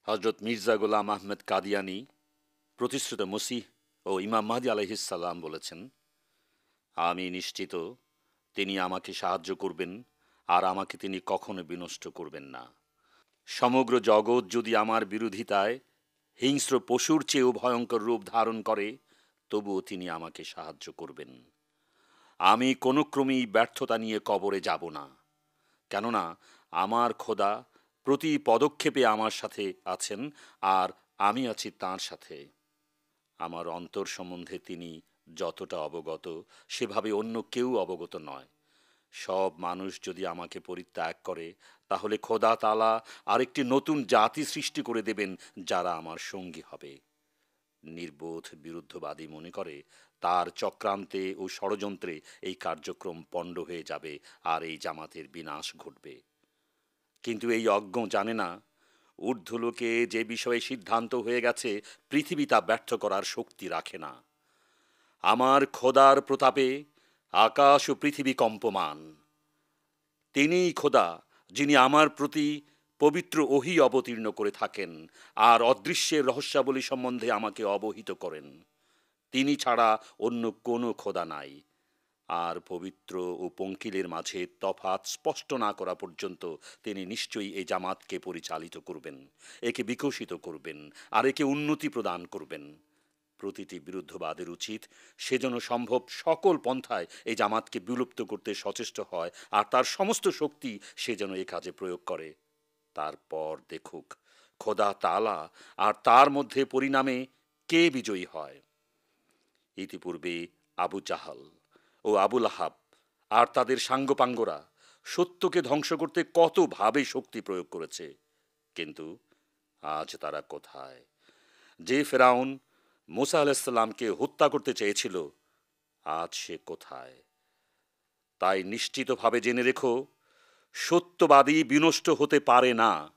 হজরত মির্জা গোলাম আহমেদ কাদিয়ানী প্রতিশ্রুত মসিহ ও ইমাম মাহদী আলাইহিস সালাম বলেছেন, আমি নিশ্চিত তিনি আমাকে সাহায্য করবেন আর আমাকে তিনি কখনো বিনষ্ট করবেন না। সমগ্র জগৎ যদি আমার বিরোধিতায় হিংস্র পশুর চেয়েও ভয়ঙ্কর রূপ ধারণ করে, তবুও তিনি আমাকে সাহায্য করবেন। আমি কোনো ক্রমেই ব্যর্থতা নিয়ে কবরে যাব না, কেননা আমার খোদা প্রতি পদক্ষেপে আমার সাথে আছেন আর আমি আছি তাঁর সাথে। আমার অন্তর সম্বন্ধে তিনি যতটা অবগত, সেভাবে অন্য কেউ অবগত নয়। সব মানুষ যদি আমাকে পরিত্যাগ করে, তাহলে খোদা তাআলা আরেকটি নতুন জাতি সৃষ্টি করে দেবেন যারা আমার সঙ্গী হবে। নির্বোধ বিরুদ্ধবাদী মনে করে তার চক্রান্তে ও ষড়যন্ত্রে এই কার্যক্রম পণ্ড হয়ে যাবে আর এই জামাতের বিনাশ ঘটবে। কিন্তু এই অজ্ঞ জানে না, ঊর্ধ্বলোকে যে বিষয়ে সিদ্ধান্ত হয়ে গেছে, পৃথিবী তা ব্যর্থ করার শক্তি রাখে না। আমার খোদার প্রতাপে আকাশ ও পৃথিবী কম্পমান। তিনিই খোদা যিনি আমার প্রতি পবিত্র ওহী অবতীর্ণ করে থাকেন আর অদৃশ্যের রহস্যাবলী সম্বন্ধে আমাকে অবহিত করেন। তিনি ছাড়া অন্য কোনো খোদা নাই। আর পবিত্র ও পঙ্কিলের মাঝে তফাৎ স্পষ্ট না করা পর্যন্ত তিনি নিশ্চয়ই এই জামাতকে পরিচালিত করবেন, একে বিকশিত করবেন আর একে উন্নতি প্রদান করবেন। প্রতিটি বিরুদ্ধবাদের উচিত সে যেন সম্ভব সকল পন্থায় এই জামাতকে বিলুপ্ত করতে সচেষ্ট হয় আর তার সমস্ত শক্তি সে যেন এ কাজে প্রয়োগ করে। তারপর দেখুক খোদা তাআলা আর তার মধ্যে পরিণামে কে বিজয়ী হয়। ইতিপূর্বে আবু জাহাল ও আবু লাহাব আর তাদের সাঙ্গপাঙ্গরা সত্যকে ধ্বংস করতে কতভাবে শক্তি প্রয়োগ করেছে, কিন্তু আজ তারা কোথায়? যে ফেরাউন মুসা আলাইহিস সালামকে হত্যা করতে চেয়েছিল, আজ সে কোথায়? তাই নিশ্চিতভাবে জেনে রেখো, সত্যবাদী বিনষ্ট হতে পারে না।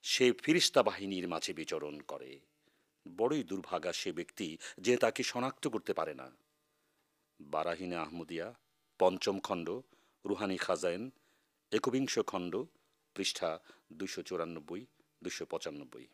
সে ফিরিস্তা বাহিনীর মাঝে বিচরণ করে। বড়ই দুর্ভাগা সে ব্যক্তি যে তাকে শনাক্ত করতে পারে না। বারাহিনে আহমদিয়া, পঞ্চম খণ্ড, রুহানি খাজাইন, একবিংশ খণ্ড, পৃষ্ঠা 294-295।